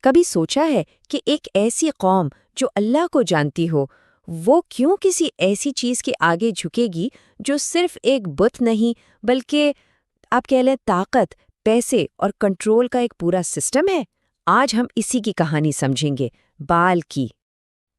کبھی سوچا ہے کہ ایک ایسی قوم جو اللہ کو جانتی ہو وہ کیوں کسی ایسی چیز کے آگے جھکے گی جو صرف ایک بت نہیں بلکہ آپ کہہ لیں طاقت، پیسے اور کنٹرول کا ایک پورا سسٹم ہے؟ آج ہم اسی کی کہانی سمجھیں گے، بال کی۔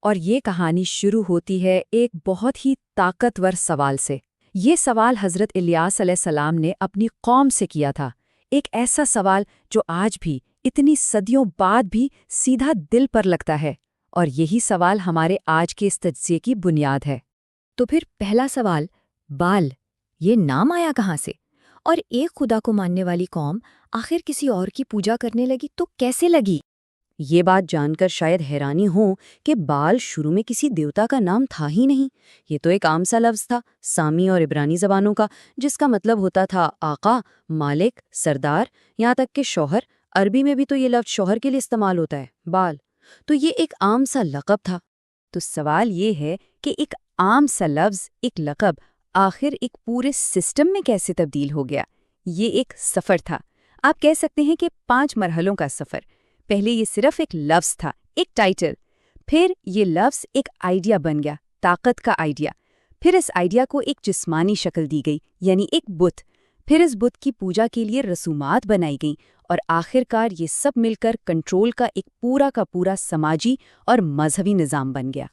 اور یہ کہانی شروع ہوتی ہے ایک بہت ہی طاقتور سوال سے۔ یہ سوال حضرت الیاس علیہ السلام نے اپنی قوم سے کیا تھا، ایک ایسا سوال جو آج بھی اتنی صدیوں بعد بھی سیدھا دل پر لگتا ہے، اور یہی سوال ہمارے آج کے اس تجزیے کی بنیاد ہے۔ تو پھر پہلا سوال، بال، یہ نام آیا کہاں سے؟ اور ایک خدا کو ماننے والی قوم آخر کسی اور کی پوجا کرنے لگی تو کیسے لگی؟ یہ بات جان کر شاید حیرانی ہو کہ بال شروع میں کسی دیوتا کا نام تھا ہی نہیں، یہ تو ایک عام سا لفظ تھا سامی اور عبرانی زبانوں کا، جس کا مطلب ہوتا تھا آقا، مالک، سردار، یہاں تک کہ شوہر۔ عربی میں بھی تو یہ لفظ شوہر کے لیے استعمال ہوتا ہے، بال۔ تو یہ ایک عام سا لقب تھا۔ تو سوال یہ ہے کہ ایک عام سا لفظ، ایک لقب، آخر ایک پورے سسٹم میں کیسے تبدیل ہو گیا؟ یہ ایک سفر تھا، آپ کہہ سکتے ہیں کہ 5 مرحلوں کا سفر۔ پہلے یہ صرف ایک لفظ تھا، ایک ٹائٹل۔ پھر یہ لفظ ایک آئیڈیا بن گیا، طاقت کا آئیڈیا۔ پھر اس آئیڈیا کو ایک جسمانی شکل دی گئی، یعنی ایک بت۔ پھر اس بت کی پوجا کے لیے رسومات بنائی گئیں، اور آخر کار یہ سب مل کر کنٹرول کا ایک پورا کا پورا سماجی اور مذہبی نظام بن گیا۔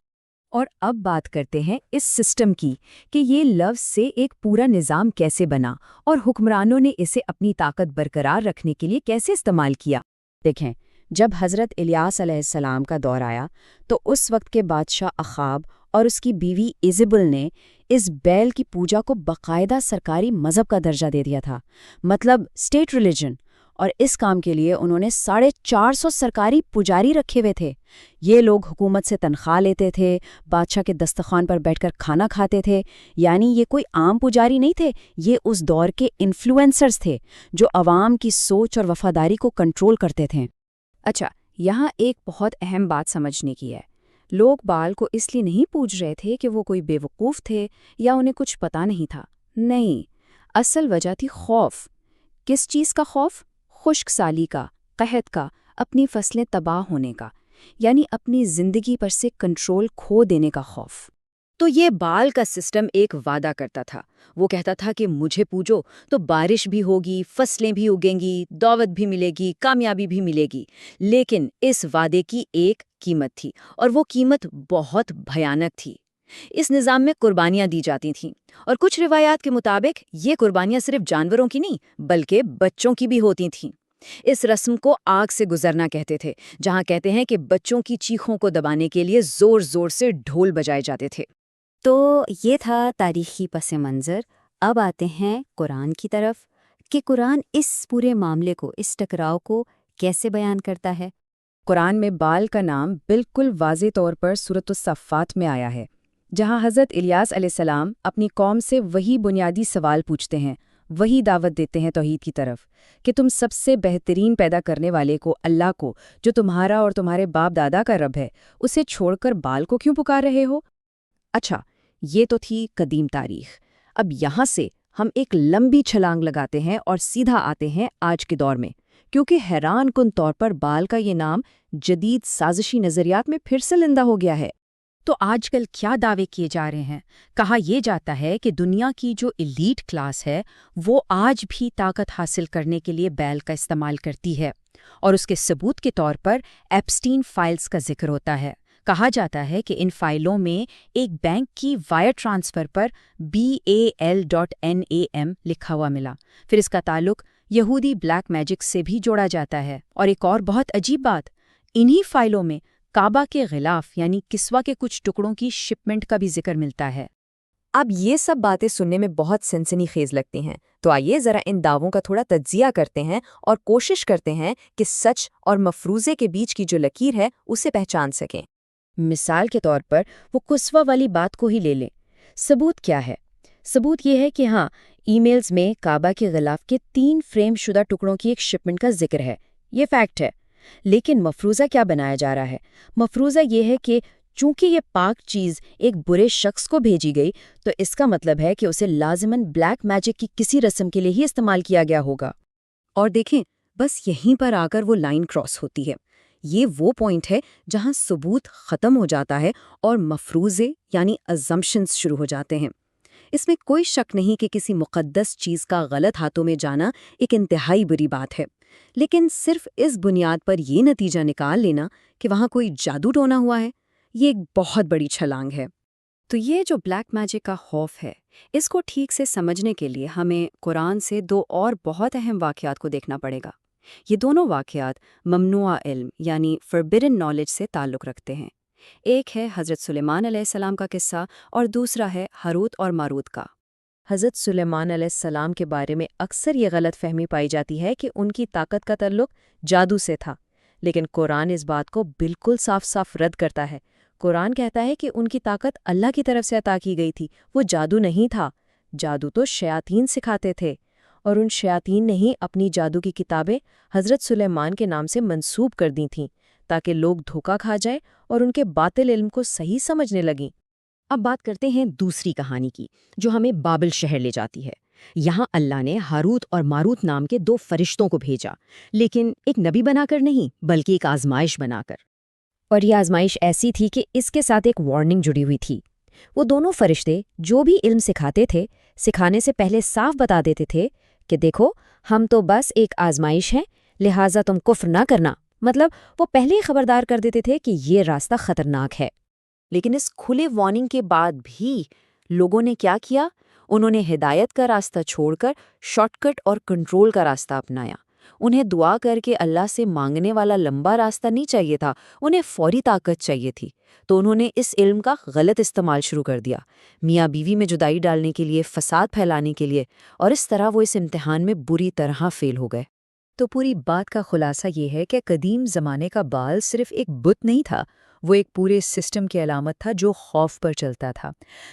اور اب بات کرتے ہیں اس سسٹم کی کہ یہ لفظ سے ایک پورا نظام کیسے بنا اور حکمرانوں نے اسے اپنی طاقت برقرار رکھنے کے لیے کیسے استعمال کیا۔ دیکھیں، جب حضرت الیاس علیہ السلام کا دور آیا تو اس وقت کے بادشاہ اخاب اور اس کی بیوی ایزبل نے اس بیل کی پوجا کو باقاعدہ سرکاری مذہب کا درجہ دے دیا تھا، مطلب اسٹیٹ ریلیجن۔ اور اس کام کے لیے انہوں نے 450 سرکاری پجاری رکھے ہوئے تھے۔ یہ لوگ حکومت سے تنخواہ لیتے تھے، بادشاہ کے دسترخوان پر بیٹھ کر کھانا کھاتے تھے۔ یعنی یہ کوئی عام پجاری نہیں تھے، یہ اس دور کے انفلوئنسرز تھے جو عوام کی سوچ اور وفاداری کو کنٹرول کرتے تھے۔ اچھا، یہاں ایک بہت اہم بات سمجھنے کی ہے۔ لوگ بال کو اس لیے نہیں پوج رہے تھے کہ وہ کوئی بے وقوف تھے یا انہیں کچھ پتہ نہیں تھا۔ نہیں، اصل وجہ تھی خوف۔ کس چیز کا خوف؟ خشک سالی کا، قحط کا، اپنی فصلیں تباہ ہونے کا، یعنی اپنی زندگی پر سے کنٹرول کھو دینے کا خوف۔ تو یہ بال کا سسٹم ایک وعدہ کرتا تھا۔ وہ کہتا تھا کہ مجھے پوجو تو بارش بھی ہوگی، فصلیں بھی اگیں گی، دولت بھی ملے گی، کامیابی بھی ملے گی۔ لیکن اس وعدے کی ایک قیمت تھی، اور وہ قیمت بہت بھیانک تھی۔ اس نظام میں قربانیاں دی جاتی تھیں، اور کچھ روایات کے مطابق یہ قربانیاں صرف جانوروں کی نہیں بلکہ بچوں کی بھی ہوتی تھیں۔ اس رسم کو آگ سے گزرنا کہتے تھے، جہاں کہتے ہیں کہ بچوں کی چیخوں کو دبانے کے لیے زور زور سے ڈھول بجائے جاتے تھے۔ تو یہ تھا تاریخی پس منظر۔ اب آتے ہیں قرآن کی طرف کہ قرآن اس پورے معاملے کو، اس ٹکراؤ کو کیسے بیان کرتا ہے۔ قرآن میں بال کا نام بالکل واضح طور پر سورۃ الصفات میں آیا ہے، جہاں حضرت الیاس علیہ السلام اپنی قوم سے وہی بنیادی سوال پوچھتے ہیں، وہی دعوت دیتے ہیں توحید کی طرف، کہ تم سب سے بہترین پیدا کرنے والے کو، اللہ کو، جو تمہارا اور تمہارے باپ دادا کا رب ہے، اسے چھوڑ کر بال کو کیوں پکار رہے ہو؟ اچھا، یہ تو تھی قدیم تاریخ۔ اب یہاں سے ہم ایک لمبی چھلانگ لگاتے ہیں اور سیدھا آتے ہیں آج کے دور میں، کیونکہ حیران کن طور پر بال کا یہ نام جدید سازشی نظریات میں پھر سے زندہ ہو گیا ہے۔ تو آج کل کیا دعوے کیے جا رہے ہیں؟ کہا یہ جاتا ہے کہ دنیا کی جو ایلیٹ کلاس ہے وہ آج بھی طاقت حاصل کرنے کے لیے بیل کا استعمال کرتی ہے، اور اس کے ثبوت کے طور پر ایپسٹین فائلز کا ذکر ہوتا ہے۔ کہا جاتا ہے کہ ان فائلوں میں ایک بینک کی وائر ٹرانسفر پر BAL.NAM لکھا ہوا ملا۔ پھر اس کا تعلق یہودی بلیک میجک سے بھی جوڑا جاتا ہے۔ اور ایک اور بہت عجیب بات، انہی فائلوں میں کعبہ کے غلاف یعنی کسوہ کے کچھ ٹکڑوں کی شپمنٹ کا بھی ذکر ملتا ہے۔ اب یہ سب باتیں سننے میں بہت سنسنی خیز لگتی ہیں، تو آئیے ذرا ان دعووں کا تھوڑا تجزیہ کرتے ہیں اور کوشش کرتے ہیں کہ سچ اور مفروضے کے بیچ کی جو لکیر ہے اسے پہچان سکیں۔ مثال کے طور پر وہ کسوہ والی بات کو ہی لے لیں۔ ثبوت کیا ہے؟ ثبوت یہ ہے کہ ہاں، ای میلز میں کعبہ کے غلاف کے 3 فریم شدہ ٹکڑوں کی ایک شپمنٹ کا ذکر ہے، یہ فیکٹ ہے۔ لیکن مفروضہ کیا بنایا جا رہا ہے؟ مفروضہ یہ ہے کہ چونکہ یہ پاک چیز ایک برے شخص کو بھیجی گئی تو اس کا مطلب ہے کہ اسے لازماً بلیک میجک کی کسی رسم کے لیے ہی استعمال کیا گیا ہوگا۔ اور دیکھیں، بس یہیں پر آ کر وہ لائن کراس ہوتی ہے۔ یہ وہ پوائنٹ ہے جہاں ثبوت ختم ہو جاتا ہے اور مفروضے یعنی ازمپشنز شروع ہو جاتے ہیں۔ اس میں کوئی شک نہیں کہ کسی مقدس چیز کا غلط ہاتھوں میں جانا ایک انتہائی بری بات ہے، لیکن صرف اس بنیاد پر یہ نتیجہ نکال لینا کہ وہاں کوئی جادو ٹونا ہوا ہے، یہ ایک بہت بڑی چھلانگ ہے۔ تو یہ جو بلیک میجک کا خوف ہے، اس کو ٹھیک سے سمجھنے کے لیے ہمیں قرآن سے دو اور بہت اہم واقعات کو دیکھنا پڑے گا۔ یہ دونوں واقعات ممنوعہ علم یعنی فوربڈن نالج سے تعلق رکھتے ہیں۔ ایک ہے حضرت سلیمان علیہ السلام کا قصہ اور دوسرا ہے ہاروت اور ماروت کا۔ حضرت سلیمان علیہ السلام کے بارے میں اکثر یہ غلط فہمی پائی جاتی ہے کہ ان کی طاقت کا تعلق جادو سے تھا، لیکن قرآن اس بات کو بالکل صاف صاف رد کرتا ہے۔ قرآن کہتا ہے کہ ان کی طاقت اللہ کی طرف سے عطا کی گئی تھی، وہ جادو نہیں تھا۔ جادو تو شیاطین سکھاتے تھے، اور ان شیاطین نے ہی اپنی جادو کی کتابیں حضرت سلیمان کے نام سے منسوب کر دی تھیں تاکہ لوگ دھوکا کھا جائیں اور ان کے باطل علم کو صحیح سمجھنے لگیں۔ اب بات کرتے ہیں دوسری کہانی کی، جو ہمیں بابل شہر لے جاتی ہے۔ یہاں اللہ نے ہاروت اور ماروت نام کے دو فرشتوں کو بھیجا، لیکن ایک نبی بنا کر نہیں بلکہ ایک آزمائش بنا کر۔ اور یہ آزمائش ایسی تھی کہ اس کے ساتھ ایک وارننگ جڑی ہوئی تھی۔ وہ دونوں فرشتے جو بھی علم سکھاتے تھے، سکھانے سے پہلے صاف بتا دیتے تھے کہ دیکھو ہم تو بس ایک آزمائش ہیں، لہٰذا تم کفر نہ کرنا۔ مطلب وہ پہلے ہی خبردار کر دیتے تھے کہ یہ راستہ خطرناک ہے۔ لیکن اس کھلے وارننگ کے بعد بھی لوگوں نے کیا کیا؟ انہوں نے ہدایت کا راستہ چھوڑ کر شارٹ کٹ اور کنٹرول کا راستہ اپنایا۔ انہیں دعا کر کے اللہ سے مانگنے والا لمبا راستہ نہیں چاہیے تھا، انہیں فوری طاقت چاہیے تھی، تو انہوں نے اس علم کا غلط استعمال شروع کر دیا، میاں بیوی میں جدائی ڈالنے کے لیے، فساد پھیلانے کے لیے، اور اس طرح وہ اس امتحان میں بری طرح فیل ہو گئے۔ تو پوری بات کا خلاصہ یہ ہے کہ قدیم زمانے کا بال صرف ایک بت نہیں تھا، وہ ایک پورے سسٹم کی علامت تھا جو خوف پر چلتا تھا۔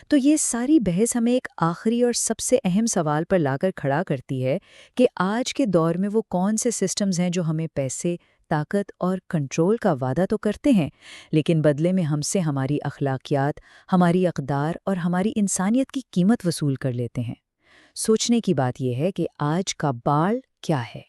تو یہ ساری بحث ہمیں ایک آخری اور سب سے اہم سوال پر لا کر کھڑا کرتی ہے کہ آج کے دور میں وہ کون سے سسٹمز ہیں جو ہمیں پیسے، طاقت اور کنٹرول کا وعدہ تو کرتے ہیں، لیکن بدلے میں ہم سے ہماری اخلاقیات، ہماری اقدار اور ہماری انسانیت کی قیمت وصول کر لیتے ہیں۔ سوچنے کی بات یہ ہے کہ آج کا بال کیا ہے؟